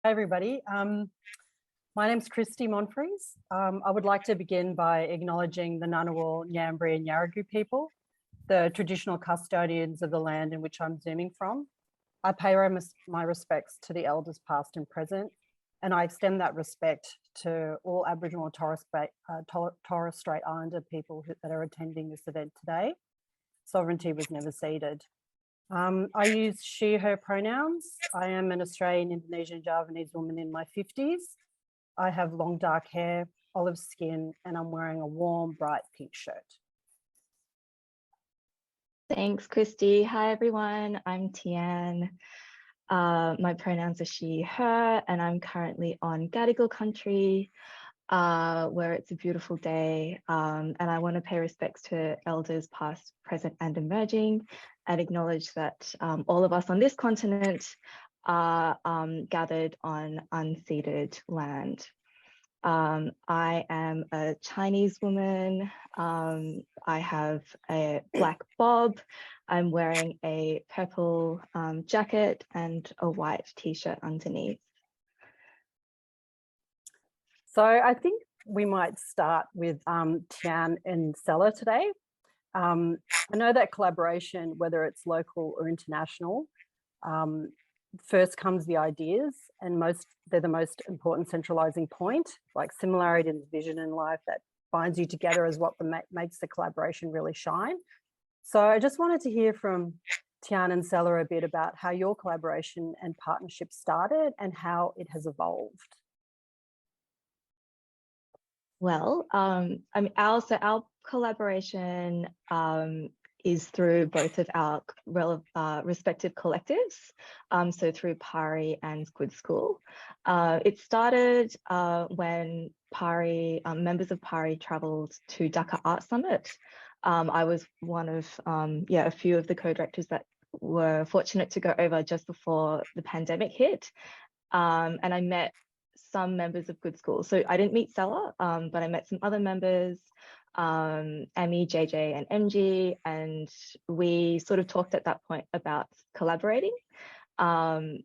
Hi, everybody. My name's Kristi Monfries. I would like to begin by acknowledging the Ngunnawal, Ngambri and Yarragu people, the traditional custodians of the land in which I'm zooming from. I pay my respects to the elders past and present, and I extend that respect to all Aboriginal Torres Strait Islander people that are attending this event today. Sovereignty was never ceded. I use she, her pronouns. I am an Australian, Indonesian, Javanese woman in my 50s. I have long dark hair, olive skin, and I'm wearing a warm, bright pink shirt. Thanks, Kristi. Hi, everyone. I'm Tian. My pronouns are she, her, and I'm currently on Gudskul country, where it's a beautiful day. And I want to pay respects to elders past, present, and emerging, and acknowledge that all of us on this continent are gathered on unceded land. I am a Chinese woman. I have a black bob. I'm wearing a purple jacket and a white t-shirt underneath. So I think we might start with Tian and Stella today. I know that collaboration, whether it's local or international, first comes the ideas, and they're the most important centralizing point, like similarity in vision in life that binds you together is what makes the collaboration really shine. So I just wanted to hear from Tian and Stella a bit about how your collaboration and partnership started and how it has evolved. Well, our collaboration is through both of our respective collectives, so through Padi and Gudskul. It started when members of Padi travelled to Dhaka Art Summit. I was one of a few of the co-directors that were fortunate to go over just before the pandemic hit, and I met some members of Gudskul. So I didn't meet Stella, but I met some other members, Amy, JJ, and MG, and we sort of talked at that point about collaborating. Back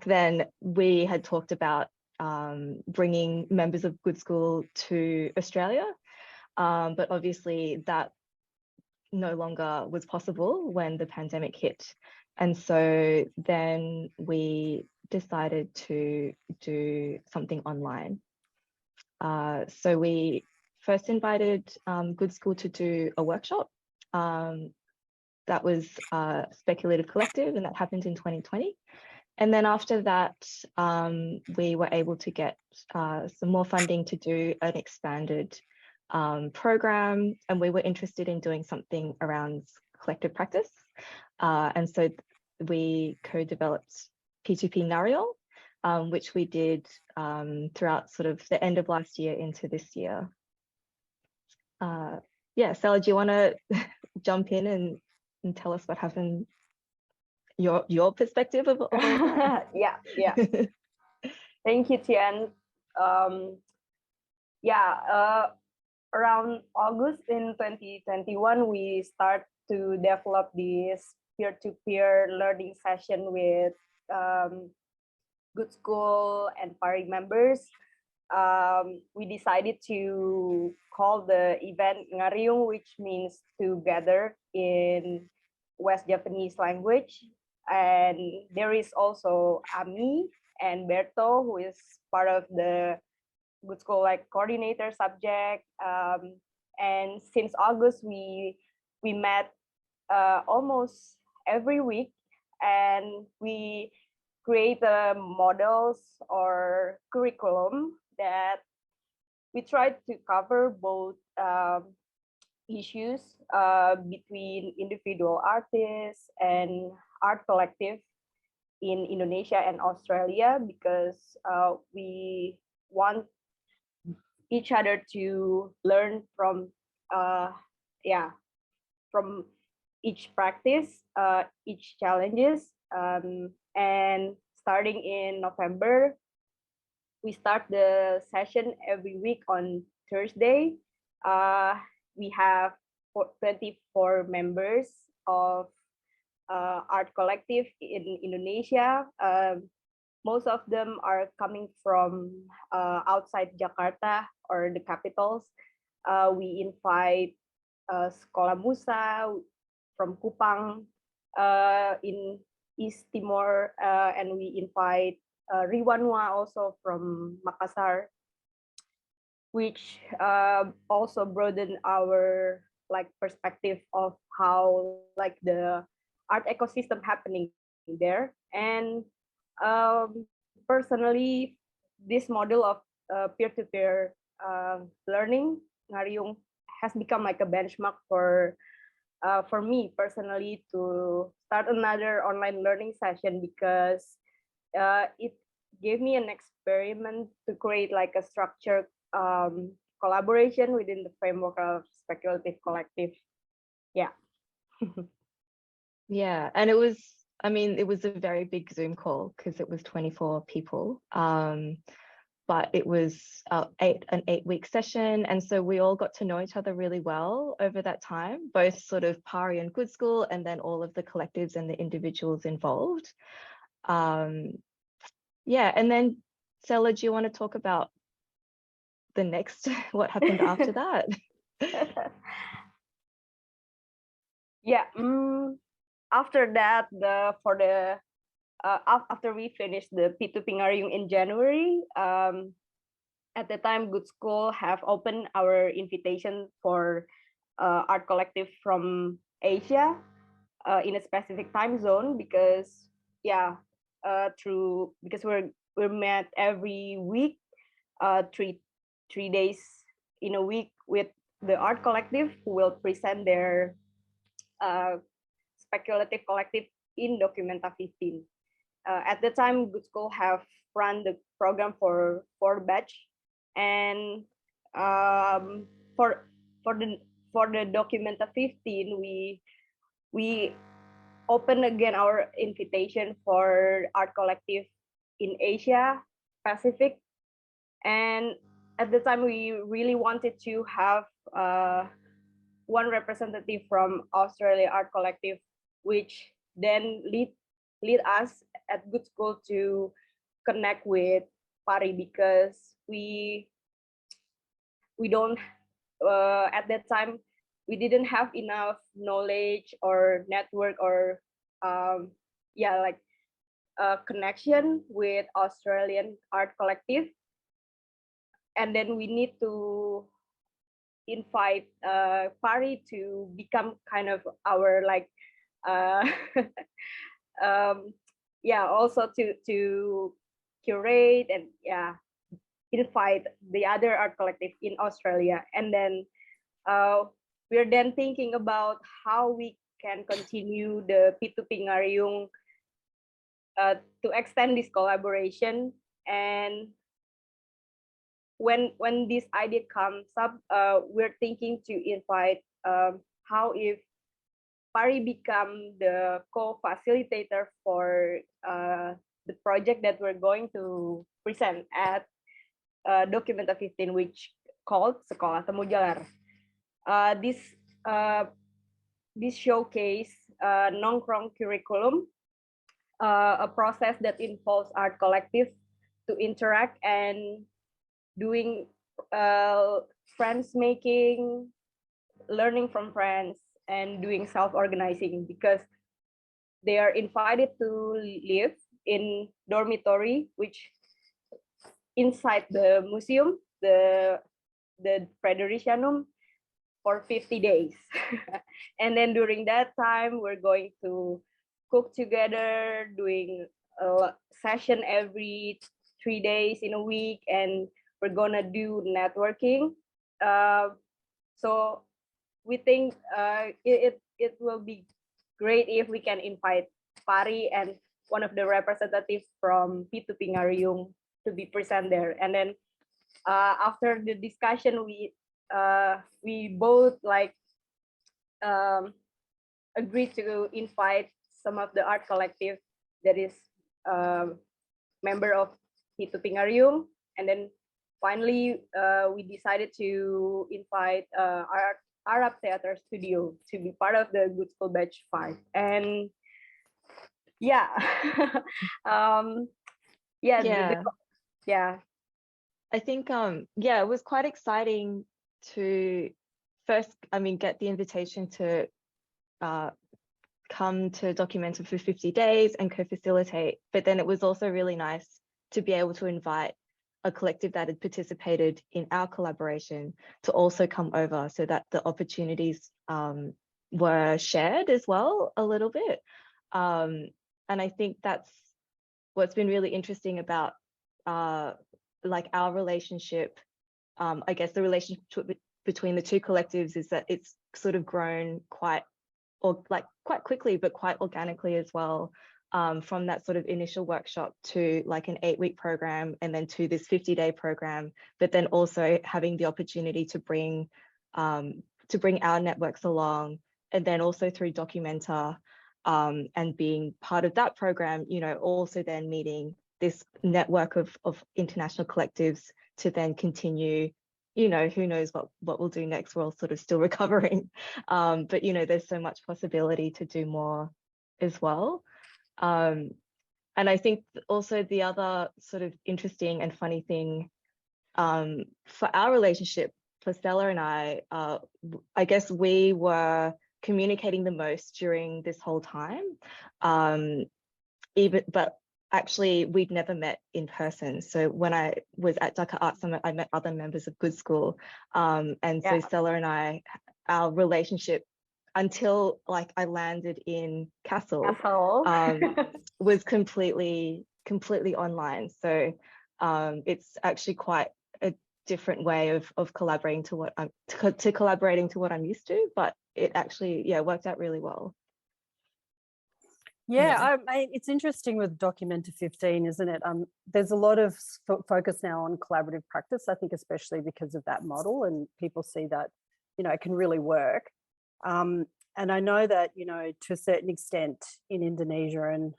then, we had talked about bringing members of Gudskul to Australia, but obviously that no longer was possible when the pandemic hit. And so then we decided to do something online. So we first invited Gudskul to do a workshop. That was Speculative Collective, and that happened in 2020. And then after that, we were able to get some more funding to do an expanded program, and we were interested in doing something around collective practice. And so we co-developed P2P Nariol, which we did throughout sort of the end of last year into this year. Yeah, Stella, do you want to jump in and tell us what happened, your perspective of all that? Yeah. Thank you, Tian. Around August in 2021, we start to develop this peer-to-peer learning session with Gudskul and Padi members. We decided to call the event Ngariung, which means together in West Japanese language. And there is also Ami and Berto, who is part of the Gudskul coordinator subject. And since August, we met almost every week, and we create models or curriculum that we try to cover both issues between individual artists and art collective in Indonesia and Australia, because we want each other to learn from each practice, each challenges. And starting in November, we start the session every week on Thursday. We have 24 members of art collective in Indonesia. most of them are coming from outside Jakarta or the capitals. We invite Sekolah Musa from Kupang in East Timor, and we invite Riwanwa also from Makassar, which also broaden our perspective of how the art ecosystem happening there. And personally, this model of peer-to-peer learning, Ngariung, has become like a benchmark for me personally to start another online learning session, because it gave me an experiment to create like a structured collaboration within the framework of speculative collective. Yeah. Yeah, and it was, I mean, it was a very big Zoom call because it was 24 people. But it was an 8-week session. And so we all got to know each other really well over that time, both sort of Pari and Gudskul, and then all of the collectives and the individuals involved. Yeah, and then Stella, do you want to talk about the next, what happened after that? Yeah, after that, after we finished the P2P Ngariung in January, at the time Gudskul have opened our invitation for art collective from Asia in a specific time zone, because because we're met every week, three days in a week with the art collective who will present their speculative collective in Documenta 15. At the time, Gudskul have run the program for 4 batch, and for the Documenta 15, we open again our invitation for art collective in Asia Pacific, and at the time we really wanted to have one representative from Australia Art Collective, which then lead us at Gudskul to connect with Pari, because we don't at that time we didn't have enough knowledge or network or connection with Australian Art Collective, and then we need to invite Pari to become kind of our also to curate and invite the other art collective in Australia. And then we're then thinking about how we can continue the P2P Ngariung to extend this collaboration. And when this idea comes up, we're thinking to invite how if Pari become the co-facilitator for the project that we're going to present at Documenta 15, which called Sekolah Temu Jalar. This showcase nongkrong curriculum, a process that involves art collective to interact and doing friends making, learning from friends, and doing self-organizing, because they are invited to live in dormitory, which inside the museum, the Fredericianum, for 50 days. And then during that time, we're going to cook together, doing a session every 3 days in a week, and we're gonna do networking. So we think it will be great if we can invite Pari and one of the representatives from P2P Ngariung to be present there. And then after the discussion, we both agreed to invite some of the art collective that is member of P2P Ngariung. And then finally, we decided to invite our Arab Theater Studio to be part of the Gudskul Batch 5. And yeah, Yeah, Yeah. yeah. I think, yeah, it was quite exciting to first, get the invitation to come to Documenta for 50 days and co-facilitate. But then it was also really nice to be able to invite a collective that had participated in our collaboration to also come over, so that the opportunities were shared as well a little bit. And I think that's what's been really interesting about like our relationship. I guess the relationship between the two collectives is that it's sort of grown quite quickly, but quite organically as well, from that sort of initial workshop to like an 8-week program, and then to this 50-day program, but then also having the opportunity to bring our networks along, and then also through Documenta, and being part of that program, also then meeting this network of international collectives to then continue. Who knows what we'll do next. We're all sort of still recovering, but there's so much possibility to do more as well. And I think also the other sort of interesting and funny thing for our relationship, for Stella and I guess we were communicating the most during this whole time, but actually we'd never met in person. So when I was at Dhaka Art Summit, I met other members of Gudskul, and so Stella and I, our relationship until like I landed in Castle was completely online. So it's actually quite a different way of collaborating to what I'm used to, but it actually worked out really well. Yeah, it's interesting with Documenta 15, isn't it? There's a lot of focus now on collaborative practice, I think, especially because of that model, and people see that, it can really work. And I know that, to a certain extent in Indonesia and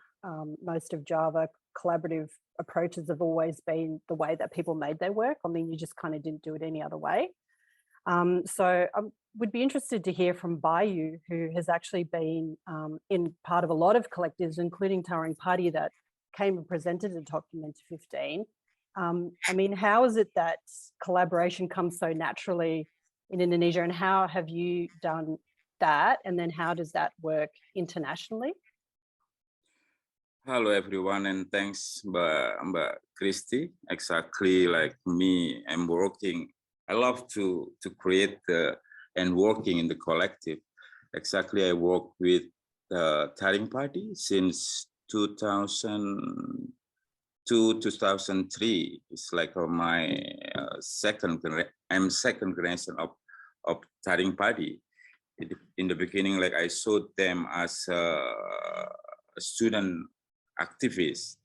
most of Java, collaborative approaches have always been the way that people made their work. I mean, you just kind of didn't do it any other way. So I would be interested to hear from Bayu, who has actually been in part of a lot of collectives, including Padi, that came and presented at Documenta 15. I mean, how is it that collaboration comes so naturally in Indonesia, and how have you done that? And then how does that work internationally? Hello everyone, and thanks Mbak Kristi. Exactly like me, I love to create and working in the collective. Exactly, I work with Taring Padi since 2002, 2003. It's like my second generation of Taring Padi. In the beginning, like I saw them as a student activist,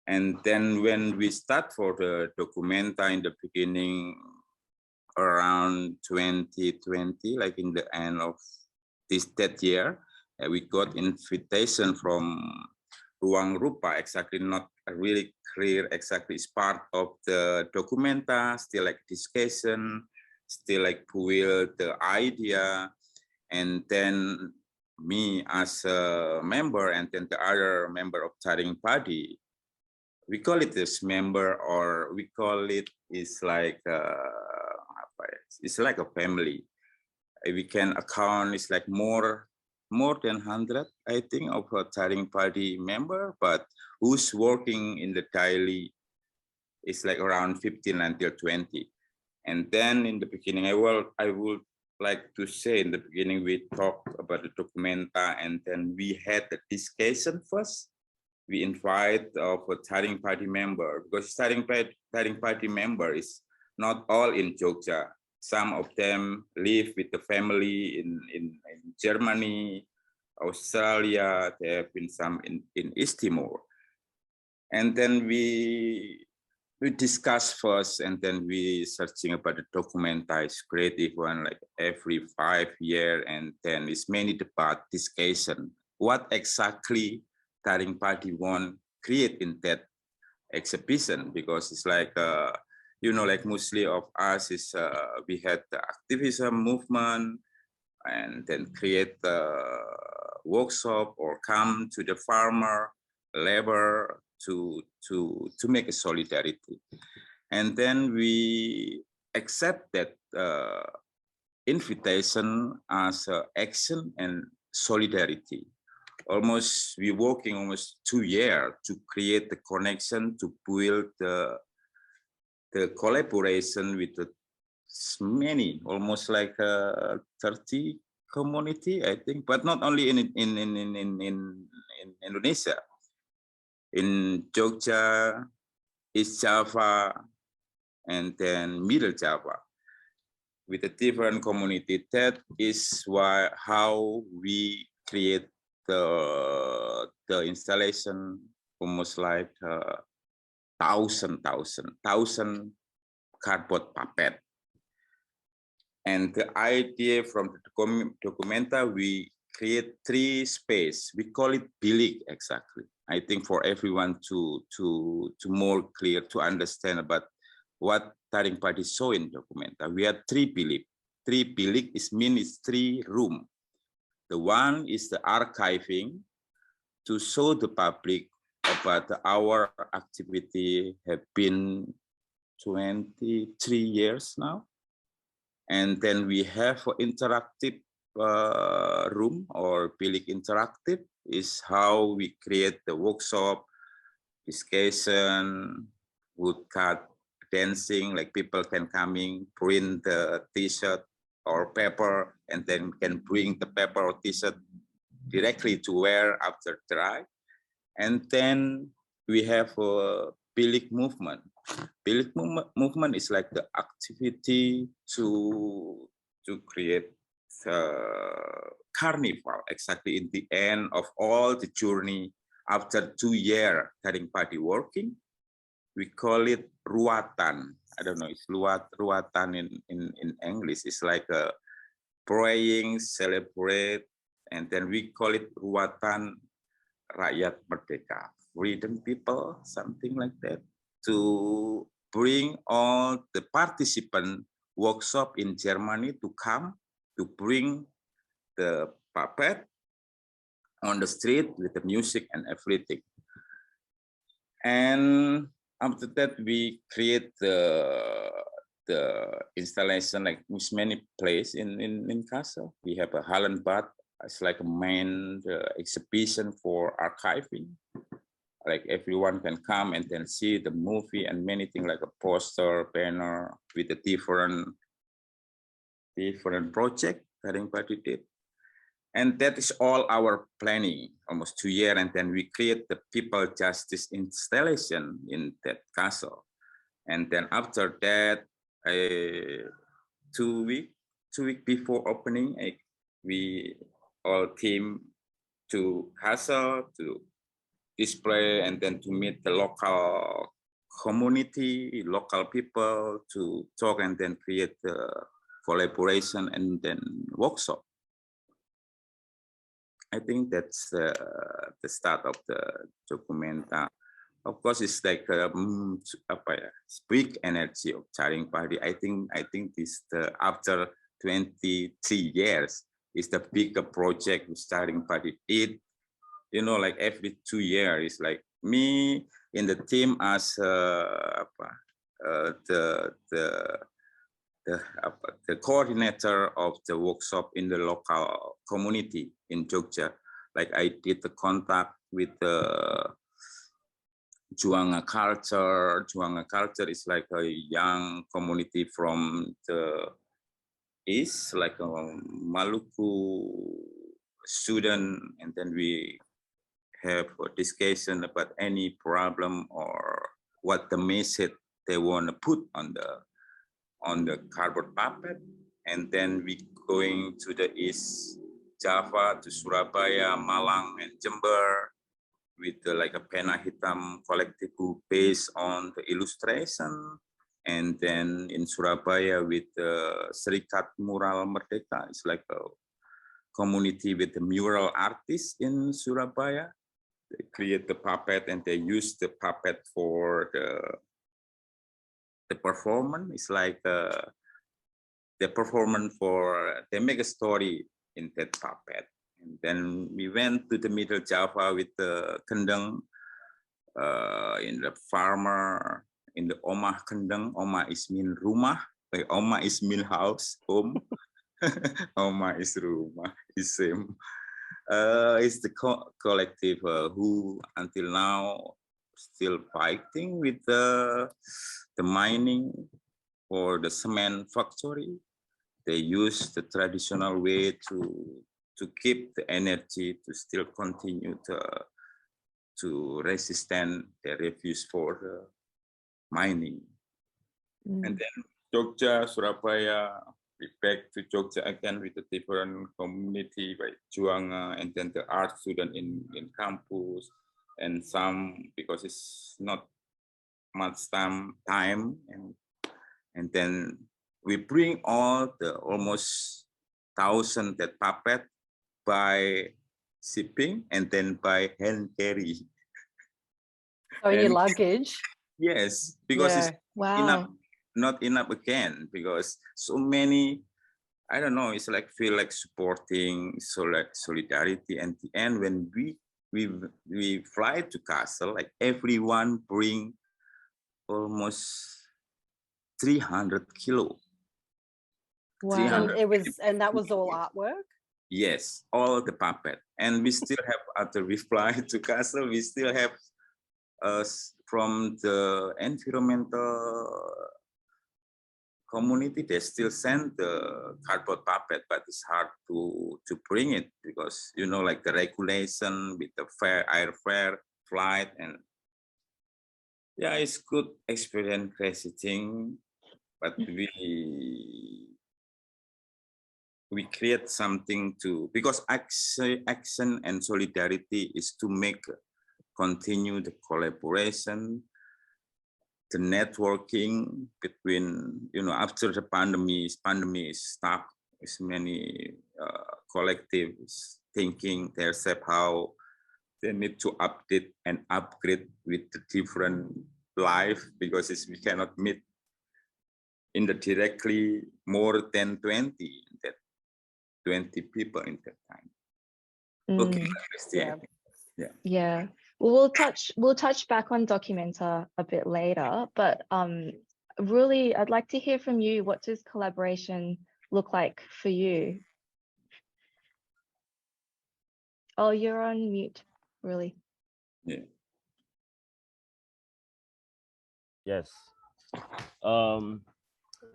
and then when we start for the Documenta in the beginning, around 2020, like in the end of that year, we got invitation from Ruang Rupa, exactly not really clear exactly, it's part of the Documenta, still like discussion, still like build the idea, and then me as a member, and then the other member of Taring Padi, we call it this member, or we call it is like it's like a family. We can account it's like more than 100, I think, of a Taring Padi member, but who's working in the daily is like around 15 until 20. And then in the beginning, I would like to say in the beginning, we talked about the Documenta, and then we had the discussion first. We invite a Taring Padi member, because Taring Padi member is not all in Jogja. Some of them live with the family in Germany, Australia. There have been some in East Timor. And then we discuss first, and then we searching about the Documenta. Is creative one, like every 5 years, and then it's many debate, discussion. What exactly Taring Padi want create in that exhibition? Because it's like like mostly of us is we had the activism movement, and then create the workshop or come to the farmer, labor, to make a solidarity. And then we accept that invitation as action and solidarity. Almost we're working almost 2 years to create the connection, to build the collaboration with the many, almost like 30 community, I think, but not only in Indonesia, in Jogja, East Java, and then Middle Java, with a different community. That is why how we create the installation, almost like 1,000 cardboard puppet. And the idea from the documenta, we create 3 space. We call it bilik exactly. I think for everyone to more clear to understand about what Taring Padi saw in documenta. We have 3 bilik. 3 bilik means 3 room. The one is the archiving to show the public about our activity have been 23 years now. And then we have an interactive room, or bilik interactive is how we create the workshop, discussion, woodcut, dancing, like people can come in, print the t-shirt or paper, and then can bring the paper or t-shirt directly to wear after dry. And then we have a bilik movement. Bilik movement is like the activity to create carnival, exactly in the end of all the journey after 2 years Taring Padi working. We call it ruatan. I don't know, it's ruatan in English. It's like a praying, celebrate, and then we call it ruatan rakyat merdeka, freedom people, something like that, to bring all the participant workshop in Germany to come to bring the puppet on the street with the music and everything. And after that, we create the installation like with many places in Kassel. We have a Hallenbad. It's like a main exhibition for archiving. Like everyone can come and then see the movie and many things like a poster, banner with a different project Taring Padi did. And that is all our planning, almost 2 years. And then we create the people justice installation in that castle. And then after that, 2 weeks before opening, we all came to Kassel to display and then to meet the local community, local people, to talk and then create the collaboration and then workshop. I think that's the start of the documenta. Of course, it's like big energy of Taring Padi. I think this after 23 years is the bigger project Taring Padi did. You know, like every 2 years, it's like me in the team as the coordinator of the workshop in the local community in Jogja. Like I did the contact with the Zhang culture. Zhang culture is like a young community from the east, like a Maluku student, and then we have a discussion about any problem or what the message they want to put on the cardboard puppet. And then we going to the East Java, to Surabaya, Malang, and Jember with like a Pena Hitam collective group based on the illustration. And then in Surabaya with the Serikat Mural Merdeka, it's like a community with the mural artists in Surabaya. They create the puppet and they use the puppet for the performance. It's like the performance for, they make a story in that puppet. And then we went to the Middle Java with the Kendeng in the farmer, in the omah kendeng. Omah is mean rumah, like omah is mean house, home. Omah is rumah, is same. It's the collective who until now still fighting with the mining or the cement factory. They use the traditional way to keep the energy to still continue to resist the refuse for the mining. And then Jogja, Surabaya, we back to Jogja again with a different community like Juanga, and then the art student in campus, and some because it's not much time and then we bring all the almost 1,000 that puppet by shipping and then by hand carry. So in your luggage? Yes, because it's enough, not enough again, because so many, I don't know, it's like feel like supporting, so like solidarity. And the end, when we fly to Castle, like everyone bring almost 300 kilo. Wow. And that was all artwork? Yes, all the puppet. And we still have, after we fly to Castle, we still have from the environmental community, they still send the cardboard puppet, but it's hard to bring it because, you know, like the regulation with the air fare flight. And yeah, it's good experience, crazy thing, but we create something because action and solidarity is to make continue the collaboration, the networking between, you know, after the pandemic is stopped, is many collectives thinking themselves how they need to update and upgrade with the different life, because we cannot meet in the directly more than 20 people in that time. Okay, Kristi, yeah. Well, we'll touch back on Documenta a bit later, but Rully, I'd like to hear from you. What does collaboration look like for you? Oh, you're on mute, Rully. Yeah. Yes.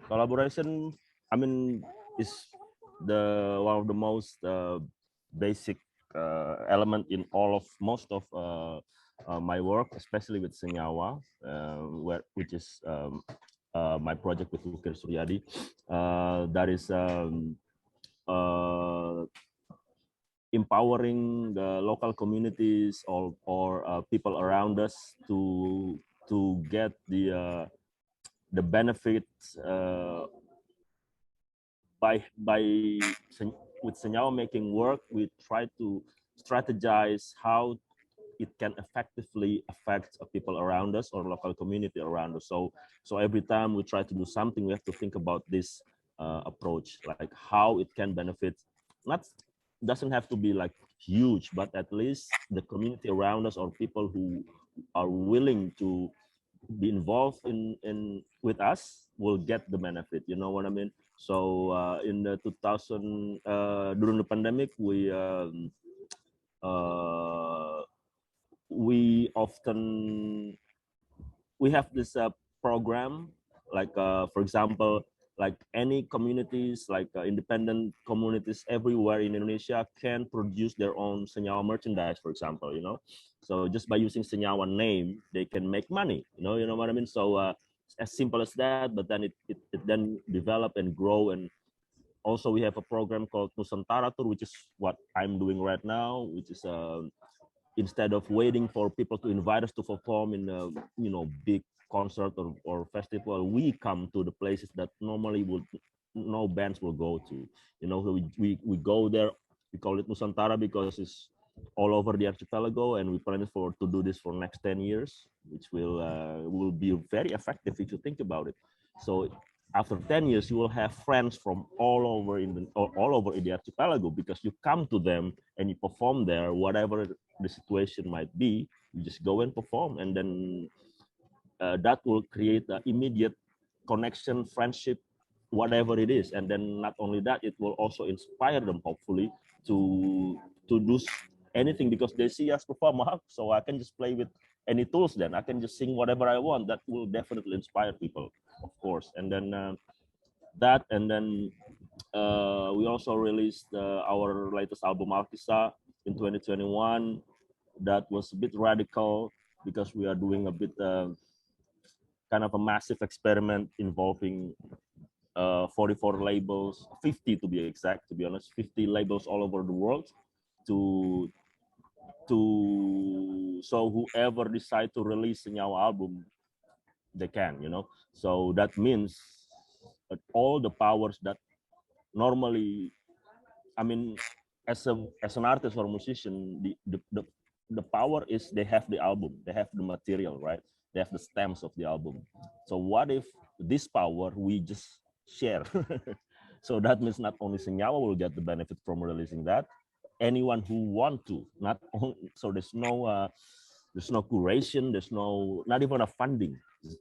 Collaboration, I mean, is one of the most basic element in most of my work, especially with Senyawa, which is my project with Ukir Suryadi. That is empowering the local communities or people around us to get the benefits with Senyawa making work. We try to strategize how it can effectively affect people around us or local community around us. So every time we try to do something, we have to think about this approach, like how it can benefit. Doesn't have to be like huge, but at least the community around us or people who are willing to be involved in with us will get the benefit. You know what I mean? So in the 2000 during the pandemic, we have this program, like for example, like any communities, like independent communities everywhere in Indonesia can produce their own Senyawa merchandise, for example, you know. So just by using Senyawa name, they can make money, you know what I mean? So as simple as that, but then it then develop and grow. And also we have a program called Nusantara Tour, which is what I'm doing right now, which is instead of waiting for people to invite us to perform in a big concert or festival, we come to the places that normally no bands will go to. You know, we go there. We call it Nusantara because it's all over the archipelago, and we plan to do this for next 10 years, which will be very effective if you think about it. So after 10 years, you will have friends from all over the archipelago, because you come to them and you perform there, whatever the situation might be, you just go and perform, and then that will create an immediate connection, friendship, whatever it is. And then not only that, it will also inspire them, hopefully, to do anything, because they see us perform. So I can just play with any tools, then I can just sing whatever I want. That will definitely inspire people, of course. And then that, and then we also released our latest album Alkisa in 2021. That was a bit radical, because we are doing a bit kind of a massive experiment involving 44 labels, 50 to be exact, to be honest, 50 labels all over the world, so whoever decide to release Senyawa album, they can, So that means that all the powers that normally, I mean, as an artist or musician, the power is they have the album, they have the material, right? They have the stamps of the album. So what if this power we just share? So that means not only Senyawa will get the benefit from releasing that, anyone who want to, not only, so there's no curation, there's not even a funding.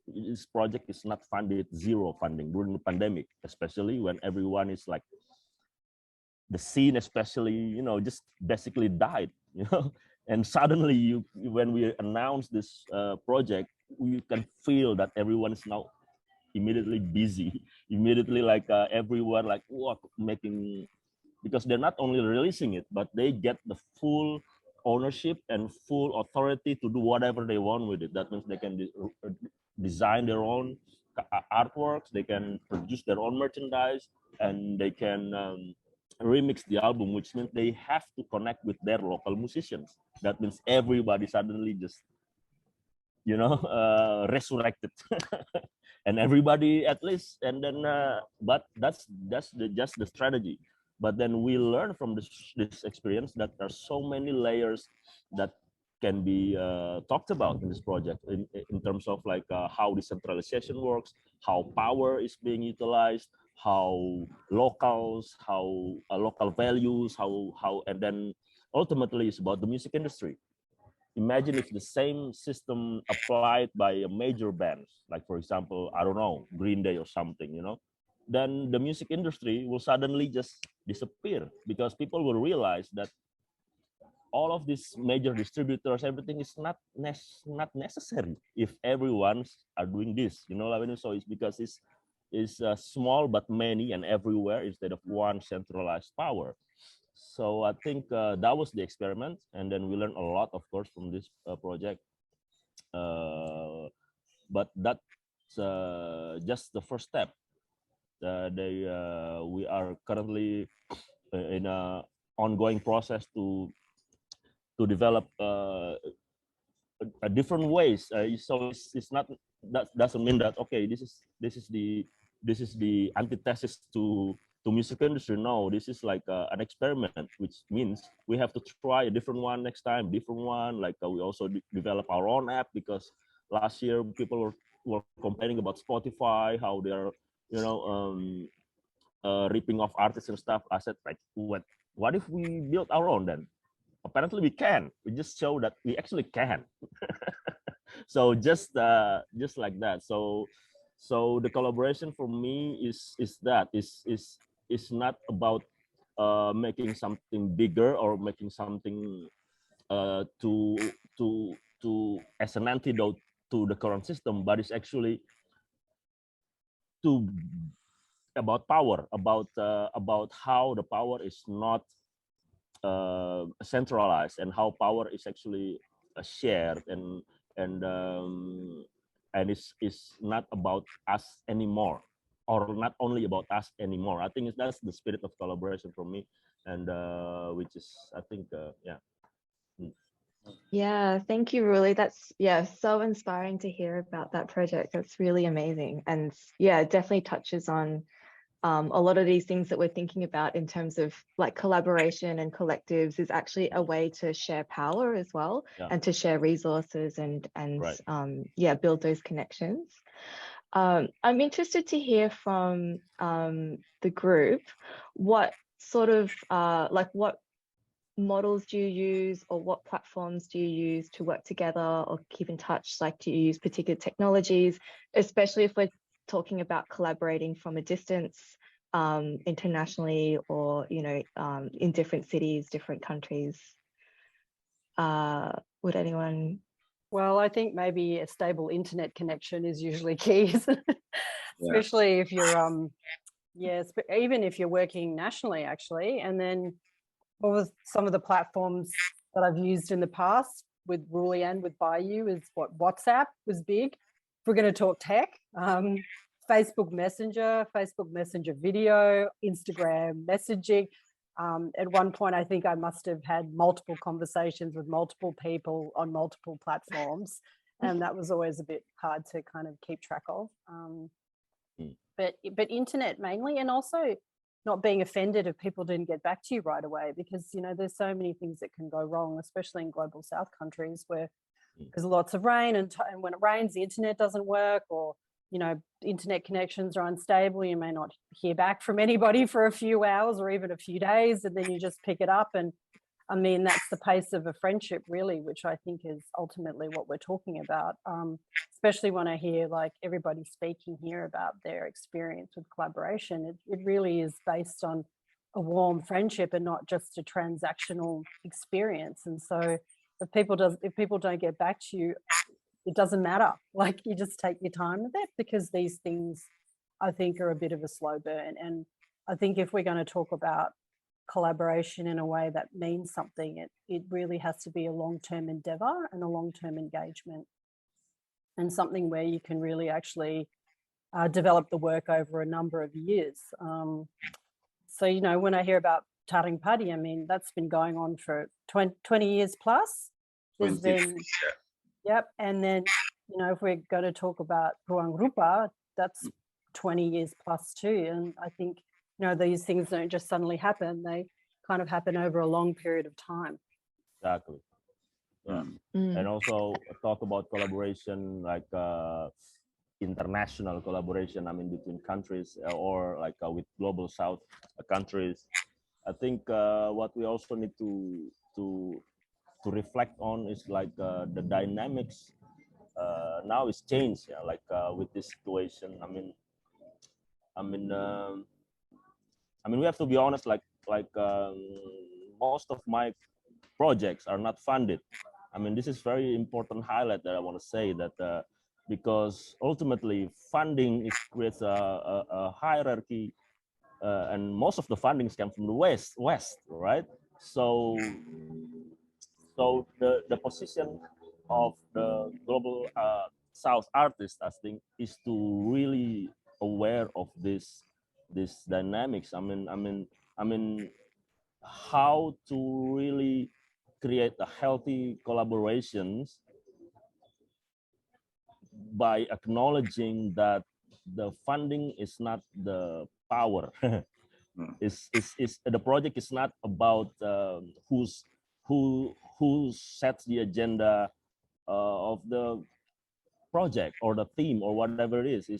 This project is not funded, zero funding during the pandemic, especially when everyone is like, the scene especially, just basically died, and suddenly when we announced this project, you can feel that everyone is now immediately busy, immediately like everyone like making, because they're not only releasing it, but they get the full ownership and full authority to do whatever they want with it. That means they can design their own artworks, they can produce their own merchandise, and they can remix the album, which means they have to connect with their local musicians. That means everybody suddenly just, resurrected, and everybody at least, and then, but that's just the strategy. But then we learn from this experience that there are so many layers that can be talked about in this project, in terms of like how decentralization works, how power is being utilized, how locals, how local values, how, and then ultimately it's about the music industry. Imagine if the same system applied by a major bands, like for example, I don't know, Green Day or something, then the music industry will suddenly just disappear, because people will realize that all of these major distributors, everything is not necessary if everyone's are doing this, So it's because it's small but many and everywhere, instead of one centralized power. So I think that was the experiment, and then we learned a lot, of course, from this project. But that's just the first step. We are currently in a ongoing process to develop a different ways. So it's not, that doesn't mean that okay, this is the antithesis to music industry. No, this is like an experiment, which means we have to try a different one next time, different one. Like we also develop our own app, because last year people were complaining about Spotify, how they're ripping off artists and stuff. I said, like, what if we build our own then? Apparently we can. We just show that we actually can. So just like that. So the collaboration for me is not about making something bigger or making something to as an antidote to the current system, but it's actually about power, about how the power is not centralized, and how power is actually shared, and it's not about us anymore, or not only about us anymore. I think that's the spirit of collaboration for me, and which is, I think, yeah. Yeah, thank you, Rully. That's so inspiring to hear about that project. That's really amazing, and it definitely touches on a lot of these things that we're thinking about in terms of like collaboration and collectives is actually a way to share power as well, and to share resources and right. Build those connections. I'm interested to hear from the group, what sort of what models do you use, or what platforms do you use to work together or keep in touch? Like, do you use particular technologies, especially if we're talking about collaborating from a distance, internationally, or in different cities, different countries? Would anyone? Well, I think maybe a stable internet connection is usually key, isn't it? Yeah. Especially if you're even if you're working nationally, actually. And then what was some of the platforms that I've used in the past with Rully and with Bayu is WhatsApp was big. If we're going to talk tech, Facebook Messenger video, Instagram messaging. At one point, I think I must have had multiple conversations with multiple people on multiple platforms, and that was always a bit hard to kind of keep track of. But internet mainly, and also not being offended if people didn't get back to you right away, because there's so many things that can go wrong, especially in global South countries where there's lots of rain, and when it rains, the internet doesn't work, or internet connections are unstable. You may not hear back from anybody for a few hours or even a few days, and then you just pick it up. And I mean, that's the pace of a friendship, really, which I think is ultimately what we're talking about. Especially when I hear like everybody speaking here about their experience with collaboration, it really is based on a warm friendship and not just a transactional experience. And so if people don't get back to you, it doesn't matter. Like, you just take your time with it, because these things, I think, are a bit of a slow burn. And I think if we're going to talk about collaboration in a way that means something, it really has to be a long-term endeavor and a long-term engagement, and something where you can really actually develop the work over a number of years. So, when I hear about Taring Padi, I mean, that's been going on for 20 years plus. There's been... Yep. And then, if we're going to talk about Ruang Rupa, that's 20 years plus too. And I think, these things don't just suddenly happen. They kind of happen over a long period of time. Exactly. Yeah. And also talk about collaboration, like international collaboration, I mean, between countries, or like with global South countries. I think what we also need to reflect on is like the dynamics now is changed, like with this situation. I mean we have to be honest, like most of my projects are not funded. I mean, this is very important highlight that I want to say, that because ultimately funding creates a hierarchy, and most of the fundings come from the west, right? So the position of the global South artist, I think, is to really aware of this dynamics. I mean how to really create a healthy collaborations by acknowledging that the funding is not the power. Is the project is not about who sets the agenda of the project or the theme or whatever it is.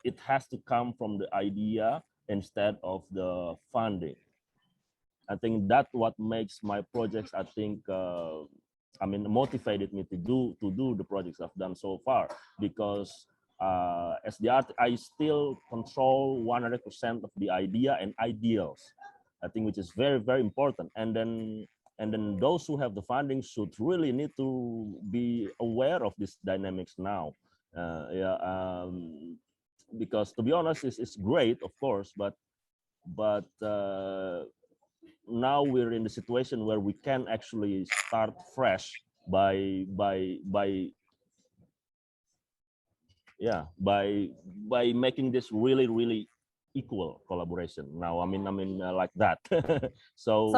It has to come from the idea instead of the funding. I think that's what makes my projects, I think, I mean, motivated me to do the projects I've done so far, because as the art, I still control 100% of the idea and ideals, I think, which is very, very important. And then those who have the funding should really need to be aware of these dynamics now. Because to be honest, it's great, of course, but now we're in the situation where we can actually start fresh by making this really equal collaboration now. I mean like that. so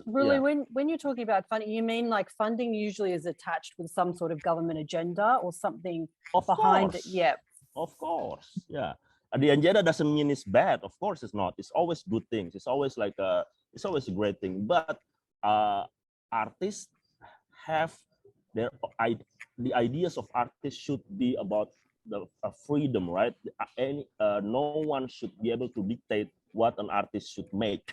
really, yeah. when you're talking about funding, you mean like funding usually is attached with some sort of government agenda or something behind it? Yeah, of course, yeah. The agenda doesn't mean it's bad. Of course it's not. It's always good things. It's always like it's always a great thing. But artists have the ideas of artists should be about freedom, right? No one should be able to dictate what an artist should make.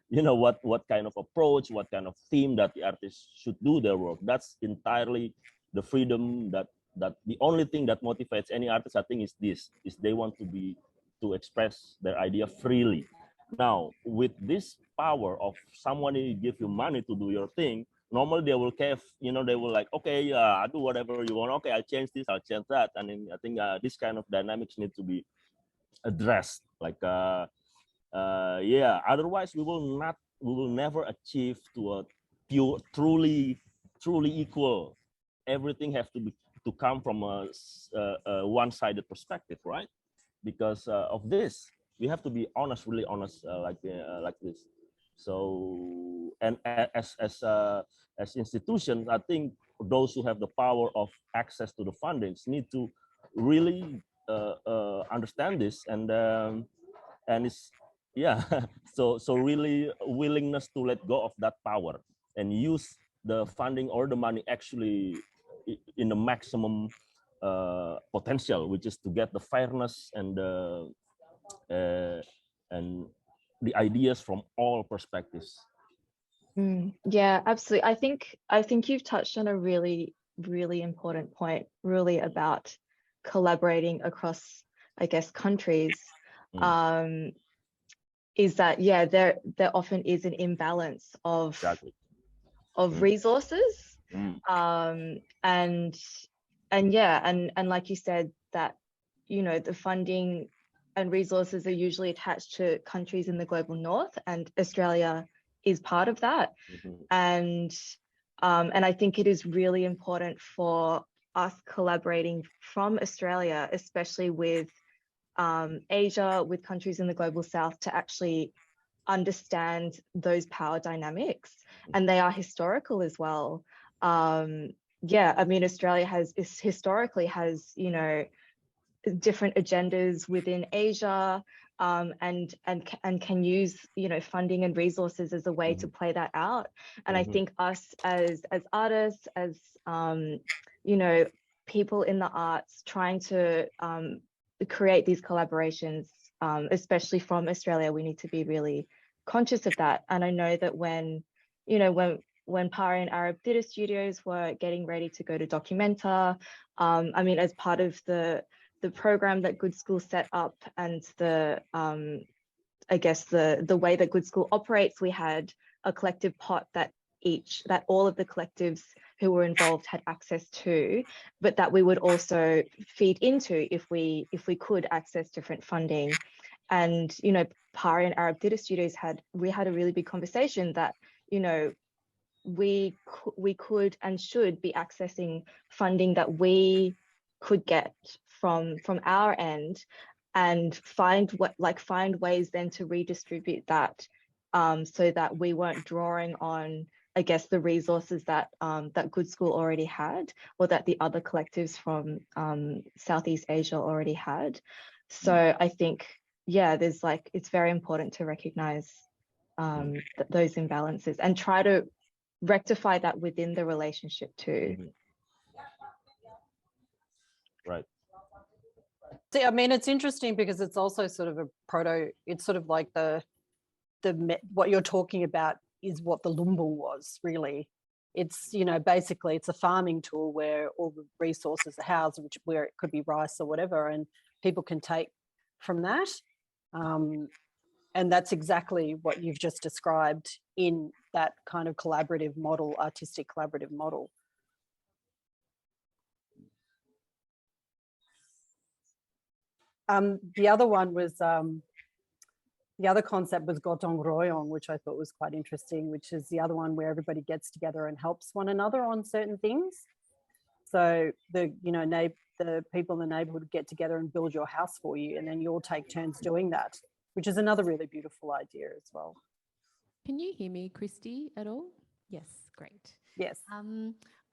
You know, what kind of approach, what kind of theme that the artist should do their work. That's entirely the freedom that the only thing that motivates any artist, I think, is they want to express their idea freely. Now, with this power of someone who give you money to do your thing, normally they will care, you know, they will like, okay, yeah, I do whatever you want. Okay, I'll change this, I'll change that. And then I think this kind of dynamics need to be addressed. Like, yeah, otherwise we will never achieve to a pure, truly equal. Everything has to come from a one-sided perspective, right? Because of this, we have to be honest, really honest, like this. So, and as institutions, I think those who have the power of access to the fundings need to really understand this, and it's, yeah. So really willingness to let go of that power and use the funding or the money actually in the maximum potential, which is to get the fairness and the ideas from all perspectives. Yeah, absolutely. I think you've touched on a really, really important point, really, about collaborating across, I guess, countries. Is that, yeah, there often is an imbalance of Exactly. of resources, and yeah, and like you said, that, you know, the funding and resources are usually attached to countries in the global north, and Australia is part of that. And I think it is really important for us collaborating from Australia, especially with Asia, with countries in the global south, to actually understand those power dynamics, and they are historical as well. Yeah, I mean, Australia historically has, you know, different agendas within Asia, and can use, you know, funding and resources as a way to play that out. And I think us as artists, as you know, people in the arts, trying to create these collaborations, especially from Australia, we need to be really conscious of that. And I know that when, you know, when Pari and Arab Theatre Studios were getting ready to go to Documenta, I mean, as part of the program that Gudskul set up, and the I guess the way that Gudskul operates, we had a collective pot that all of the collectives who were involved had access to, but that we would also feed into if we could access different funding. And, you know, Pari and Arab Theatre Studios we had a really big conversation that, you know, we could and should be accessing funding that we could get from our end, and find ways then to redistribute that, so that we weren't drawing on, I guess, the resources that that Gudskul already had, or that the other collectives from Southeast Asia already had. So I think, yeah, there's like, it's very important to recognize those imbalances and try to rectify that within the relationship too. Right. See, I mean, it's interesting because it's also sort of it's sort of like what you're talking about is what the lumbung was really. It's, you know, basically it's a farming tool where all the resources are housed, where it could be rice or whatever, and people can take from that. And that's exactly what you've just described in that kind of collaborative model, artistic collaborative model. The other one was, the other concept was gotong royong, which I thought was quite interesting, which is the other one where everybody gets together and helps one another on certain things. So the people in the neighborhood get together and build your house for you, and then you all take turns doing that, which is another really beautiful idea as well. Can you hear me, Kristi, at all? Yes, great. Yes.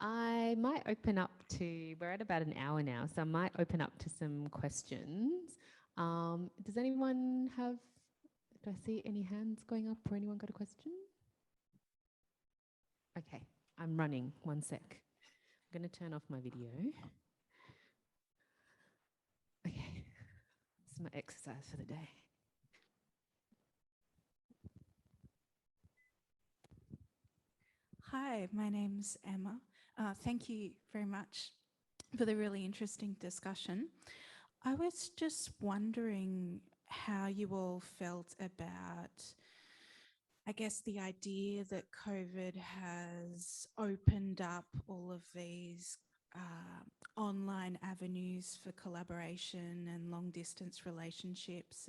I might open up to, we're at about an hour now, so I might open up to some questions. Does anyone have, do I see any hands going up, or anyone got a question? Okay, I'm running, 1 sec. I'm going to turn off my video. That's my exercise for the day. Hi, my name's Emma. Thank you very much for the really interesting discussion. I was just wondering how you all felt about, I guess, the idea that COVID has opened up all of these online avenues for collaboration and long distance relationships,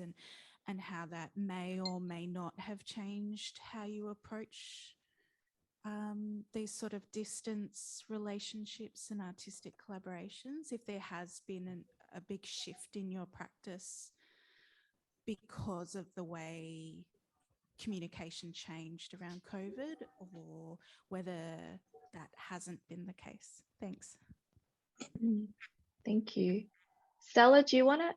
and how that may or may not have changed how you approach these sort of distance relationships and artistic collaborations, if there has been a big shift in your practice because of the way communication changed around COVID, or whether that hasn't been the case. Thanks. Thank you. Stella, do you want to,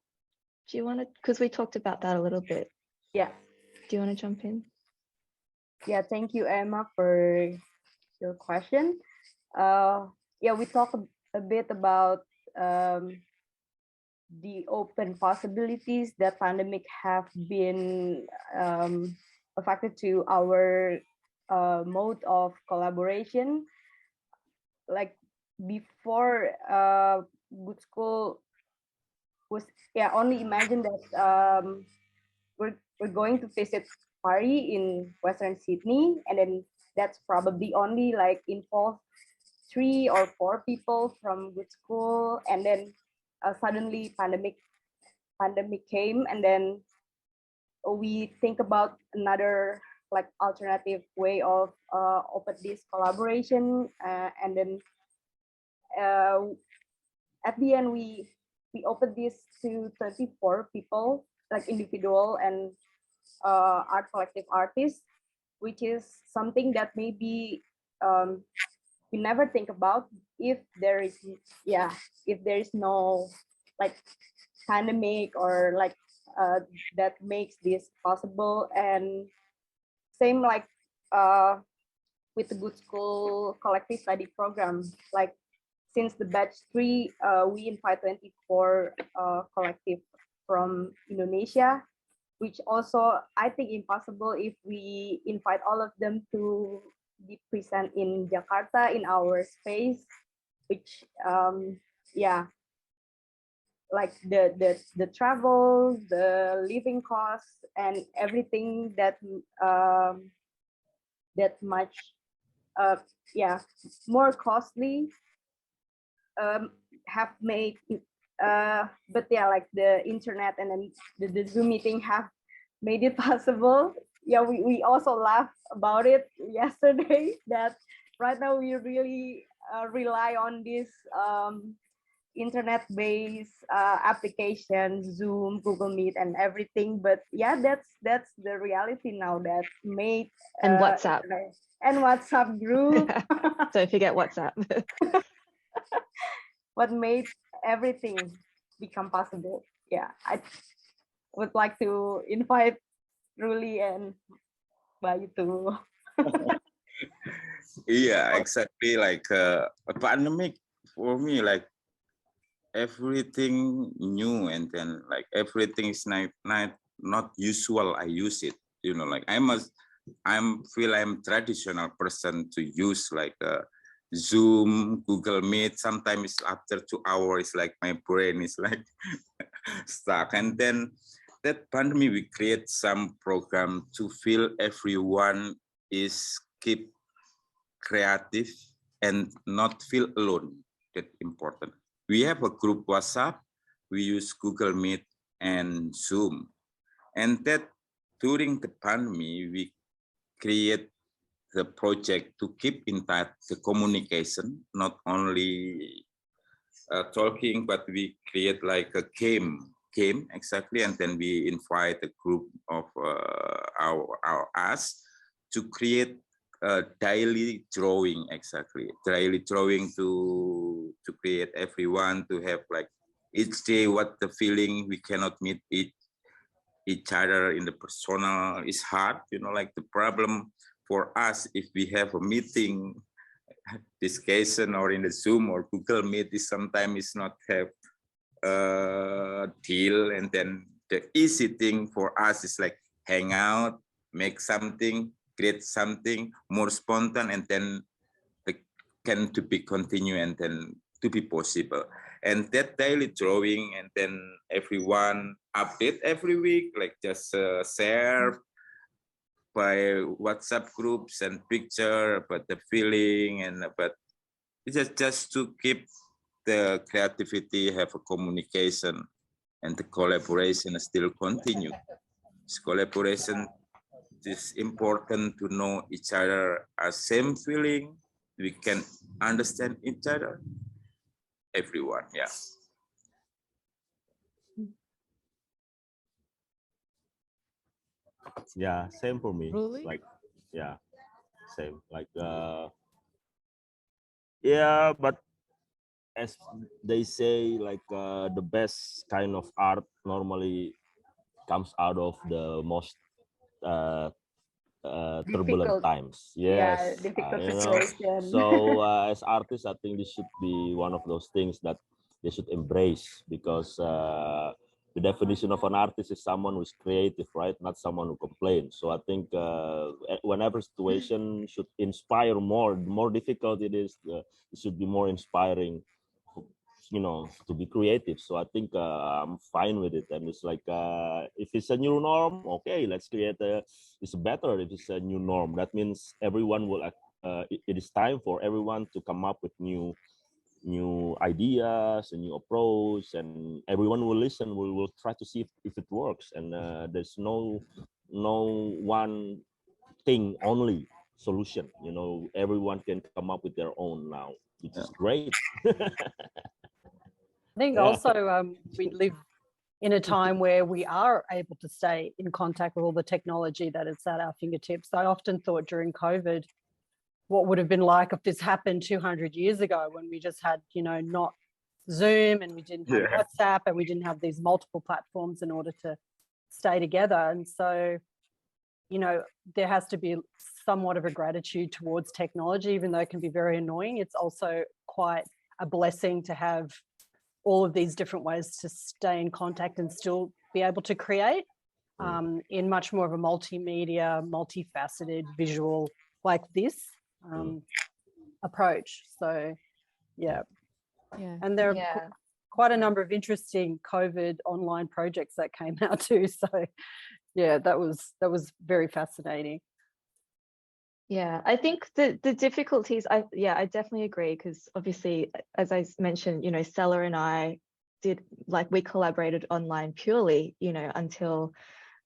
because we talked about that a little bit. Yeah. Do you want to jump in? Yeah, thank you, Emma, for your question. Yeah, we talked a bit about the open possibilities that pandemic have been affected to our mode of collaboration. Like before, Gudskul was, yeah, only imagine that we're going to visit Padi in Western Sydney, and then that's probably only like involve 3 or 4 people from Gudskul, and then suddenly pandemic came, and then we think about another like alternative way of open this collaboration, and then at the end we opened this to 34 people, like individual and art collective artists, which is something that maybe we never think about if there is, yeah, if there is no like pandemic or like that makes this possible. And same like with the Gudskul collective study program, like since the batch 3, we invite 24 collective from Indonesia, which also I think impossible if we invite all of them to be present in Jakarta in our space, which yeah, like the travel, the living costs, and everything that that much yeah, more costly have made but yeah, like the internet and then the Zoom meeting have made it possible. Yeah, we also laughed about it yesterday that right now we really rely on this internet-based application, Zoom, Google Meet, and everything. But yeah, that's the reality now that made And WhatsApp. And WhatsApp group. Don't forget WhatsApp. What made everything become possible. Yeah, I would like to invite Rully and Bayu to. Yeah, exactly. Like a pandemic for me, like everything new, and then like everything is not usual. I use it, you know, like I'm traditional person to use like Zoom, Google Meet. Sometimes after 2 hours, like my brain is like stuck. And then that pandemic, we create some program to feel everyone is keep creative and not feel alone. That's important. We have a group WhatsApp. We use Google Meet and Zoom. And that during the pandemic, we create the project to keep in touch the communication, not only talking, but we create like a game exactly, and then we invite a group of us to create a daily drawing, exactly daily drawing to create everyone to have like each day what the feeling. We cannot meet each other in the personal is hard, you know, like the problem for us if we have a meeting discussion or in the Zoom or Google Meet is sometimes not have a deal, and then the easy thing for us is like hang out, make something, create something more spontaneous, and then can to be continue and then to be possible. And that daily drawing, and then everyone update every week, like just share by WhatsApp groups and picture about the feeling, and but it's just to keep the creativity, have a communication, and the collaboration still continue. This collaboration is important to know each other as same feeling. We can understand each other, everyone. Yeah. Yeah, same for me. Rully? Like, yeah, same. Like, yeah, but as they say, like the best kind of art normally comes out of the most uh, turbulent Difficult. times. Yeah, Yes, difficult you know. situation. So as artists, I think this should be one of those things that they should embrace, because the definition of an artist is someone who's creative, right? Not someone who complains. So I think whenever situation should inspire more, the more difficult it is, it should be more inspiring, you know, to be creative. So I think I'm fine with it. And it's like, if it's a new norm, okay, let's create it's better if it's a new norm. That means everyone will, it is time for everyone to come up with new ideas, a new approach, and everyone will listen. Will try to see if it works. And there's no one thing only solution. You know, everyone can come up with their own now, which is great. I think Yeah. also we live in a time where we are able to stay in contact with all the technology that is at our fingertips. I often thought during COVID, what would have been like if this happened 200 years ago, when we just had, you know, not Zoom, and we didn't have WhatsApp, and we didn't have these multiple platforms in order to stay together. And so, you know, there has to be somewhat of a gratitude towards technology, even though it can be very annoying. It's also quite a blessing to have all of these different ways to stay in contact and still be able to create in much more of a multimedia, multifaceted visual like this approach. So, yeah. And there are quite a number of interesting COVID online projects that came out too. So, yeah, that was very fascinating. Yeah, I think the difficulties, I definitely agree, because obviously, as I mentioned, you know, Stella and I we collaborated online purely, you know, until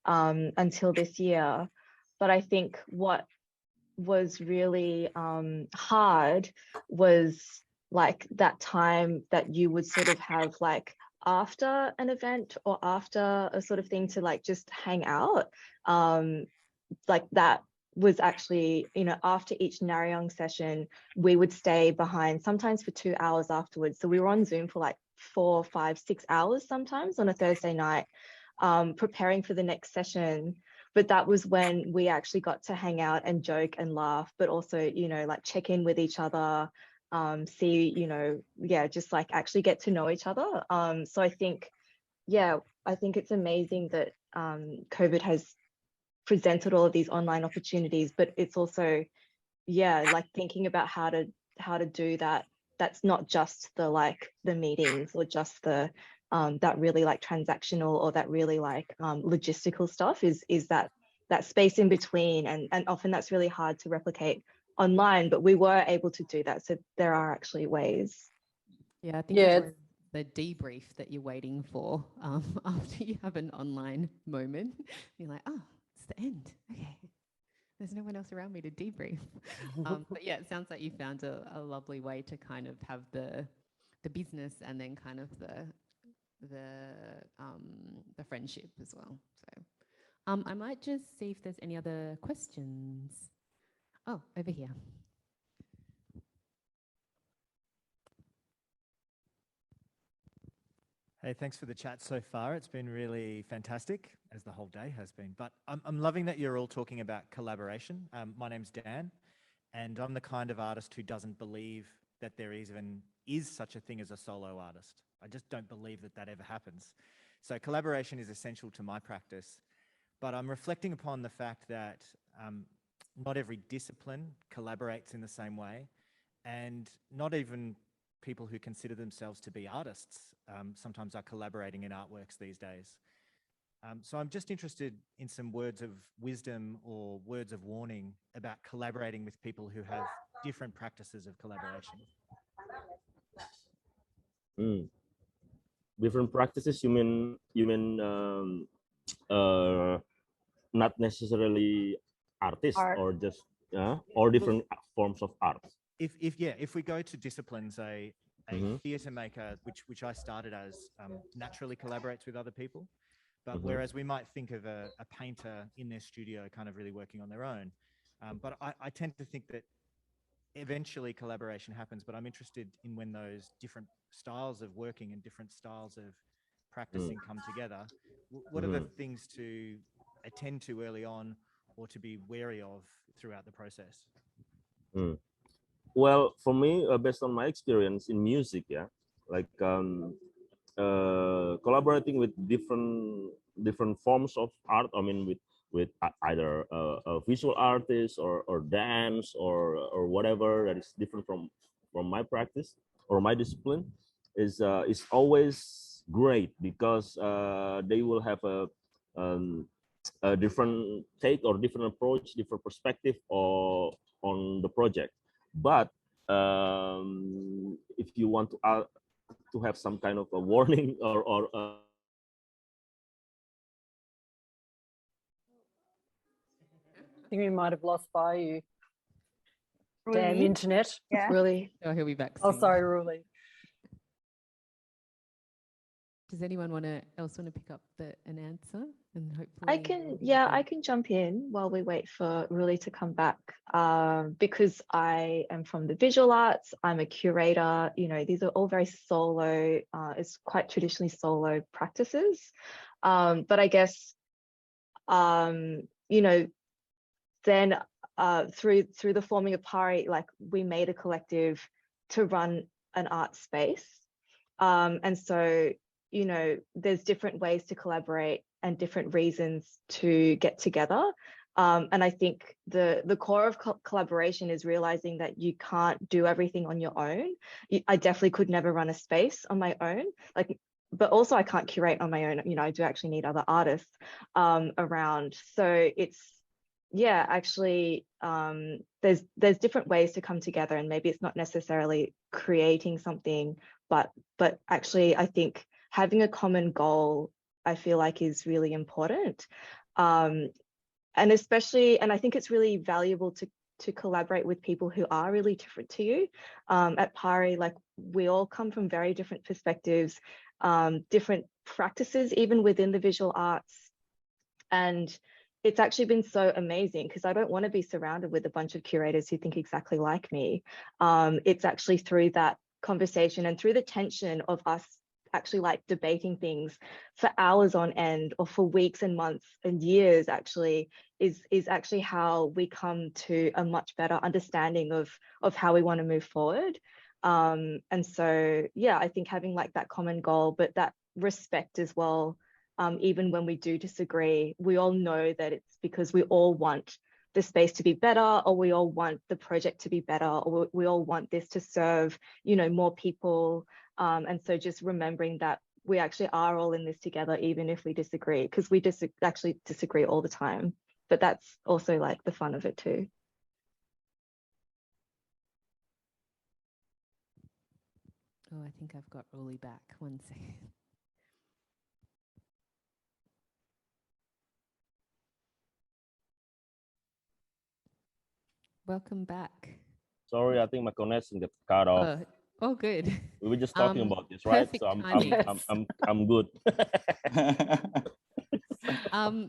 this year. But I think what was really hard was like that time that you would sort of have like after an event or after a sort of thing to like just hang out, like that was actually, you know, after each Narayong session, we would stay behind sometimes for 2 hours afterwards. So we were on Zoom for like 4, 5, 6 hours sometimes on a Thursday night, preparing for the next session. But that was when we actually got to hang out and joke and laugh, but also, you know, like check in with each other, see, you know, yeah, just like actually get to know each other. So I think, yeah, I think it's amazing that COVID has presented all of these online opportunities, but it's also, yeah, like thinking about how to do that. That's not just the meetings or just the that really like transactional or that really like logistical stuff, is that space in between, and often that's really hard to replicate online, but we were able to do that. So there are actually ways. Yeah, I think it's the debrief that you're waiting for after you have an online moment. You're like, oh, it's the end. Okay. There's no one else around me to debrief. But yeah, it sounds like you found a lovely way to kind of have the business and then kind of the friendship as well. So I might just see if there's any other questions. Oh, over here. Hey, thanks for the chat so far. It's been really fantastic, as the whole day has been. But I'm loving that you're all talking about collaboration. My name's Dan, and I'm the kind of artist who doesn't believe that there even is such a thing as a solo artist. I just don't believe that ever happens. So collaboration is essential to my practice, but I'm reflecting upon the fact that not every discipline collaborates in the same way, and not even people who consider themselves to be artists sometimes are collaborating in artworks these days. So I'm just interested in some words of wisdom or words of warning about collaborating with people who have different practices of collaboration. Different practices, you mean not necessarily artists Art. or just or different forms of art? If we go to disciplines, a theatre maker, which I started as, naturally collaborates with other people. But whereas we might think of a painter in their studio kind of really working on their own. But I tend to think that eventually collaboration happens, but I'm interested in when those different styles of working and different styles of practicing come together. What are the things to attend to early on or to be wary of throughout the process? Well, for me, based on my experience in music, like collaborating with different forms of art. I mean, with either a visual artist or dance or whatever that is different from my practice or my discipline is always great, because they will have a different take or different approach, different perspective on the project. But if you want to have some kind of a warning or I think we might have lost Bayu. Really? Damn internet. Yeah. Really? Oh, he'll be back Oh, soon. sorry, Rully. Does anyone else want to pick up an answer? And hopefully I can jump in while we wait for Rully to come back. Because I am from the visual arts, I'm a curator, these are all very solo, it's quite traditionally solo practices. But I guess, then through the forming of Pari, like we made a collective to run an art space. And so, there's different ways to collaborate and different reasons to get together. And I think the core of collaboration is realizing that you can't do everything on your own. I definitely could never run a space on my own, but also I can't curate on my own. I do actually need other artists around. So it's, actually, there's different ways to come together, and maybe it's not necessarily creating something, but actually I think having a common goal, I feel like, is really important. And I think it's really valuable to collaborate with people who are really different to you. At Pari, like we all come from very different perspectives, different practices, even within the visual arts. And it's actually been so amazing, because I don't want to be surrounded with a bunch of curators who think exactly like me. It's actually through that conversation and through the tension of us actually like debating things for hours on end, or for weeks and months and years, actually is actually how we come to a much better understanding of how we want to move forward. And so I think having like that common goal, but that respect as well, even when we do disagree, we all know that it's because we all want the space to be better, or we all want the project to be better, or we all want this to serve more people. And so just remembering that we actually are all in this together, even if we disagree, because we actually disagree all the time. But that's also like the fun of it too. Oh, I think I've got Rully back. 1 second. Welcome back. Sorry, I think my connection got cut off. Oh, good. We were just talking about this, right? Perfect So I'm good.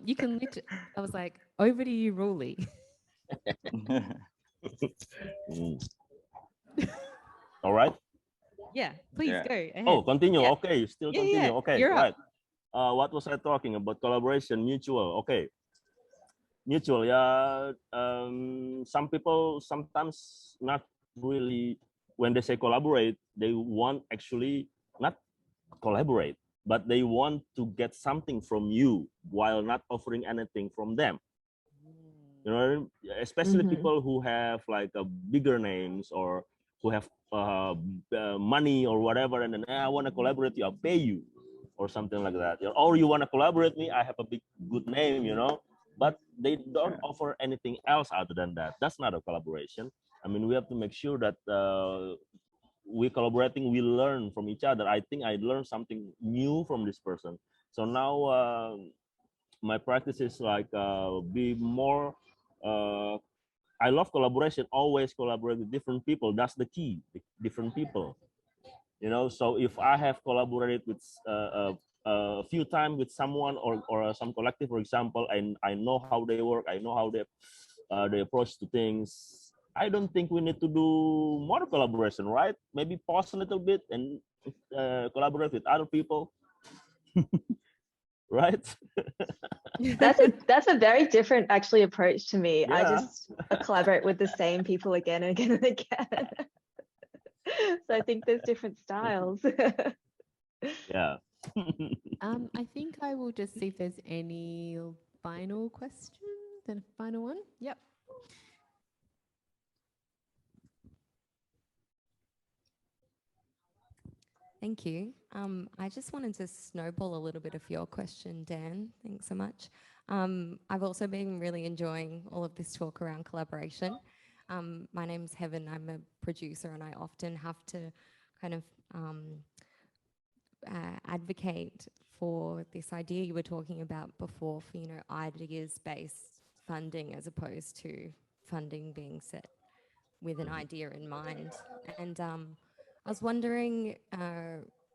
You can I was like, over to you, Rully. All right. Yeah, please go ahead. Oh, continue. Yeah. Okay, still continue. Okay, You're right. up. What was I talking about? Collaboration, mutual. Okay, mutual. Yeah. Some people sometimes not really, when they say collaborate, they want actually not collaborate. but they want to get something from you while not offering anything from them. You know, especially people who have like bigger names or who have money or whatever, and then I want to collaborate you, I'll pay you, or something like that. Or you want to collaborate me, I have a good name, you know, but they don't offer anything else other than that. That's not a collaboration. I mean, we have to make sure that we collaborating, we learn from each other. I think I learned something new from this person. So now my practice is like be more. I love collaboration. Always collaborate with different people. That's the key. Different people. You know. So if I have collaborated with a few times with someone or some collective, for example, and I know how they work. I know how they approach to things. I don't think we need to do more collaboration, right? Maybe pause a little bit and collaborate with other people. Right? That's a very different actually approach to me. Yeah. I just collaborate with the same people again and again and again. So I think there's different styles. Yeah. I think I will just see if there's any final questions. And a final one. Yep. Thank you. I just wanted to snowball a little bit of your question, Dan. Thanks so much. I've also been really enjoying all of this talk around collaboration. My name's Heaven. I'm a producer, and I often have to kind of advocate for this idea you were talking about before, for, you know, ideas-based funding as opposed to funding being set with an idea in mind. And I was wondering,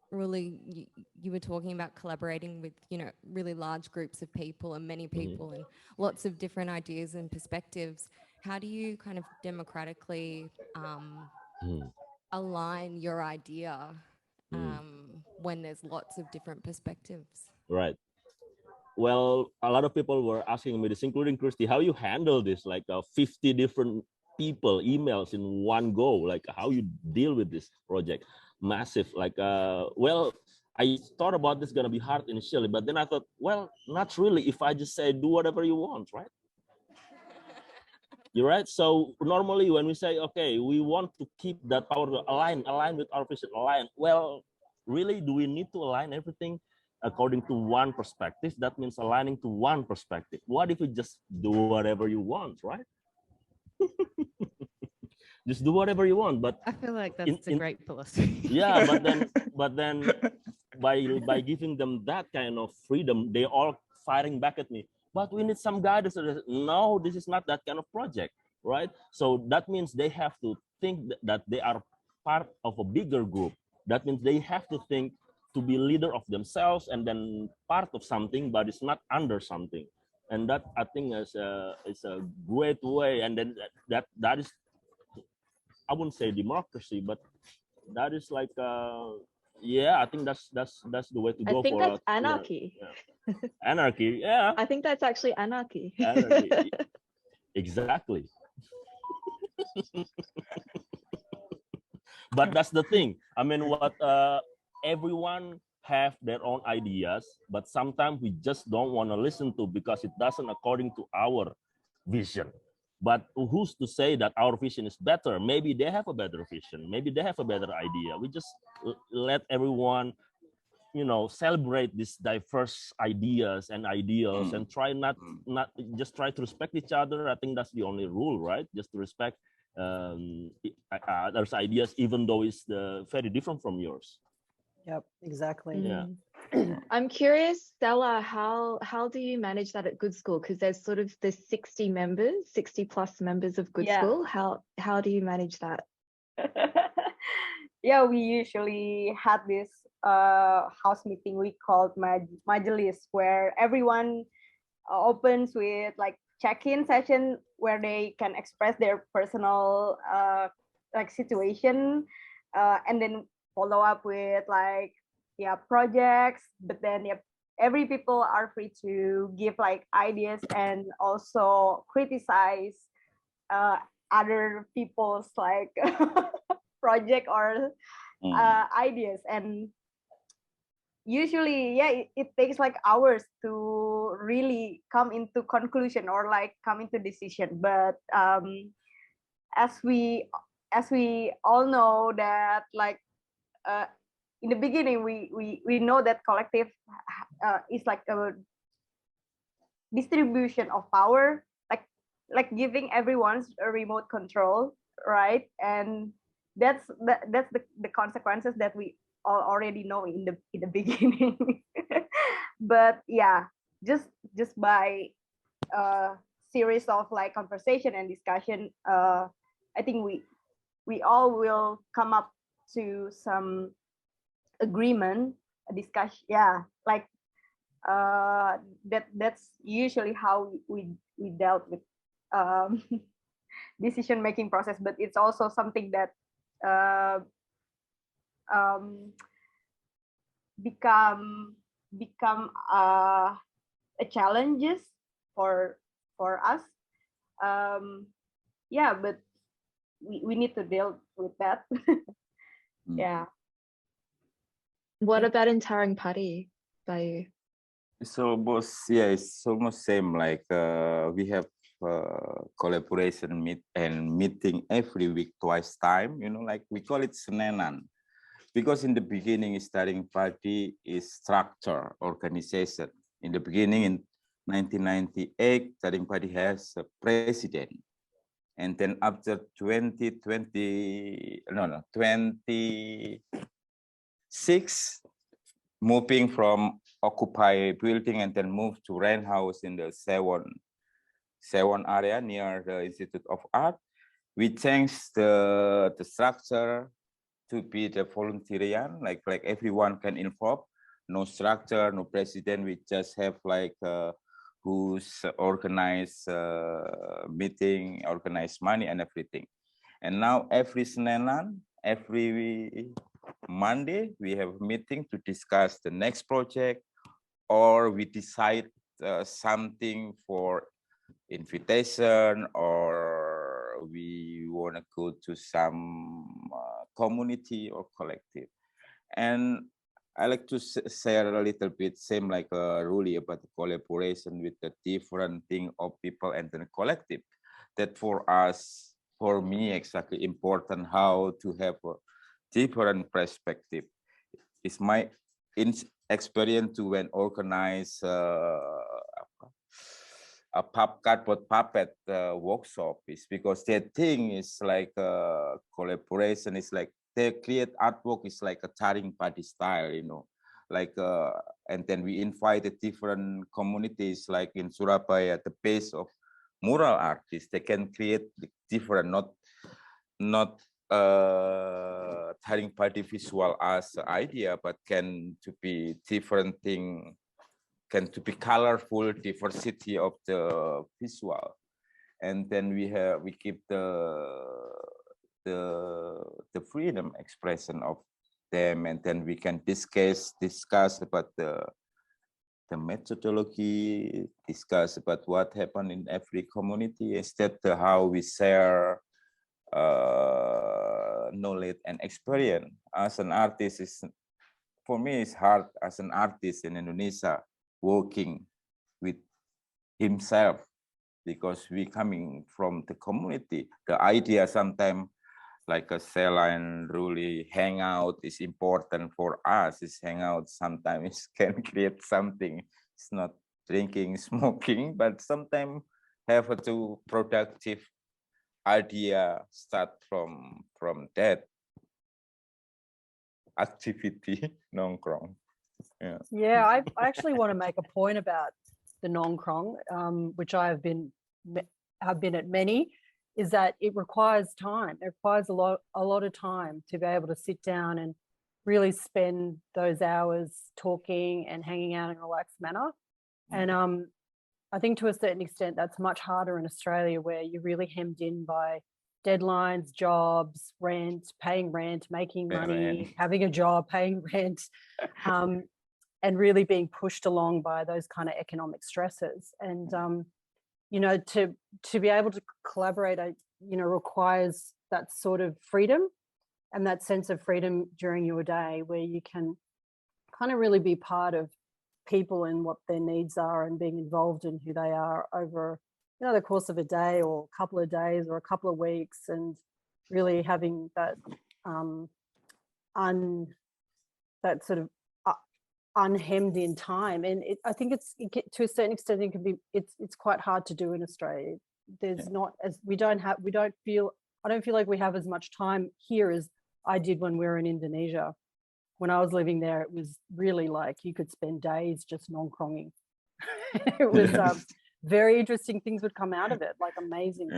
Rully, you were talking about collaborating with, you know, really large groups of people and many people and lots of different ideas and perspectives. How do you kind of democratically align your idea when there's lots of different perspectives? Right. Well, a lot of people were asking me this, including Kristi, how you handle this, like 50 different people, emails in one go, like how you deal with this project, massive, like, well, I thought about this gonna be hard initially, but then I thought, well, not really, if I just say, do whatever you want, right? You're right. So normally when we say, okay, we want to keep that power to align with our vision, align. Well, really, do we need to align everything according to one perspective? That means aligning to one perspective. What if you just do whatever you want, right? Just do whatever you want. But I feel like that's a great philosophy. yeah, but then by giving them that kind of freedom, they all firing back at me. But we need some guidance. No, this is not that kind of project, right? So that means they have to think that they are part of a bigger group. That means they have to think to be leader of themselves and then part of something, but it's not under something. And that, I think, is a great way. And then that is, I wouldn't say democracy, but that is like yeah, I think that's the way to go. I think for that's anarchy. Yeah. Anarchy, yeah. I think that's actually anarchy. Anarchy. Exactly. But that's the thing. I mean, what everyone have their own ideas, but sometimes we just don't want to listen to because it doesn't according to our vision. But who's to say that our vision is better? Maybe they have a better vision. Maybe they have a better idea. We just let everyone, you know, celebrate these diverse ideas and ideals and try not just try to respect each other. I think that's the only rule, right? Just to respect others' ideas, even though it's very different from yours. Yep, exactly. Yeah. I'm curious, Stella, how do you manage that at Gudskul? Because there's sort of the 60 plus members of Gudskul. Yeah. How do you manage that? Yeah, we usually had this house meeting we called Majelis, where everyone opens with like check-in session where they can express their personal like situation and then follow up with like projects, but then every people are free to give like ideas and also criticize other people's like project or ideas. And usually, yeah, it takes like hours to really come into conclusion or like come into decision. But as we all know that like in the beginning we know that collective is like a distribution of power, like giving everyone's a remote control, right? And that's the consequences that we all already know in the beginning. But yeah, just by a series of like conversation and discussion, I think we all will come up to some agreement, a discussion. Yeah, like that's usually how we dealt with decision making process. But it's also something that become a challenges for us. Yeah, but we need to deal with that. Yeah. What about in Tarang Padi, Bayu? It's almost, yeah, it's almost same. Like we have collaboration meeting every week, twice time. You know, like we call it Senenan, because in the beginning, starting party is structure organization. In the beginning, in 1998, starting party has a president, and then after 26, moving from occupied building and then moved to rent house in the Sewon area near the Institute of Art. We changed the structure to be the volunteerian, like everyone can involve, no structure, no president. We just have like who's organize meeting, organize money and everything. And now every Senenan, every Monday, we have a meeting to discuss the next project, or we decide something for invitation, or we want to go to some community or collective. And I like to share a little bit, same like Rully, about the collaboration with the different thing of people and the collective. That for us, for me, exactly important how to have a different perspective. It's my experience to when organize a cardboard puppet workshop is because their thing is like collaboration. Is like they create artwork is like a Taring Padi style, you know, like and then we invited different communities like in Surabaya, the base of mural artists. They can create different, not Taring Padi visual as idea, but can to be different thing, can to be colorful diversity of the visual. And then we keep the freedom expression of them, and then we can discuss about the methodology, discuss about what happened in every community, instead of how we share knowledge and experience. As an artist, is for me it's hard as an artist in Indonesia working with himself, because we coming from the community. The idea sometimes like a Sela and Rully hang out is important for us. Is hang out sometimes can create something. It's not drinking, smoking, but sometimes have a too productive idea start from that activity. Nongkrong. Yeah, I actually want to make a point about the Nongkrong, which I have been at many, is that it requires time. It requires a lot of time to be able to sit down and really spend those hours talking and hanging out in a relaxed manner. And I think to a certain extent that's much harder in Australia, where you're really hemmed in by deadlines, jobs, rent, paying rent, making money, having a job, paying rent, and really being pushed along by those kind of economic stresses. And you know, to be able to collaborate, you know, requires that sort of freedom and that sense of freedom during your day, where you can kind of really be part of people and what their needs are and being involved in who they are over, you know, the course of a day or a couple of days or a couple of weeks, and really having that that sort of unhemmed in time. And I think to a certain extent it can be, it's quite hard to do in Australia. There's not as I don't feel like we have as much time here as I did when we were in Indonesia. When I was living there, it was really like you could spend days just nongkronging. It was very interesting things would come out of it, like amazing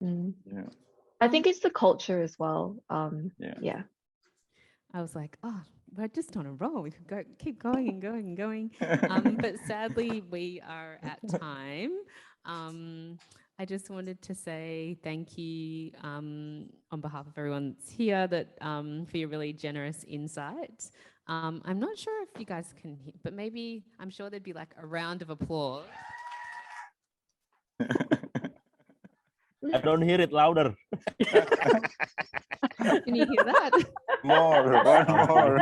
things. Yeah. I think it's the culture as well. Yeah. I was like, oh, we're just on a roll. We could keep going and going and going. But sadly, we are at time. I just wanted to say thank you on behalf of everyone that's here for your really generous insight. I'm not sure if you guys can hear, but maybe I'm sure there'd be like a round of applause. I don't hear it louder. Can you hear that? One more.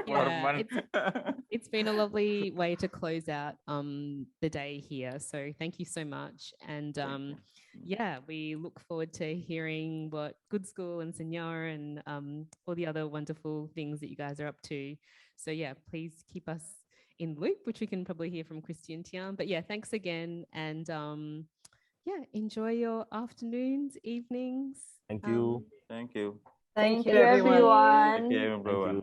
Yeah, it's been a lovely way to close out the day here. So thank you so much. And yeah, we look forward to hearing what Gudskul and Senyawa and all the other wonderful things that you guys are up to. So yeah, please keep us in loop, which we can probably hear from Kristi and Tian. But yeah, thanks again. And yeah, enjoy your afternoons, evenings. Thank you. Thank you. Thank you, everyone. Thank you, everyone.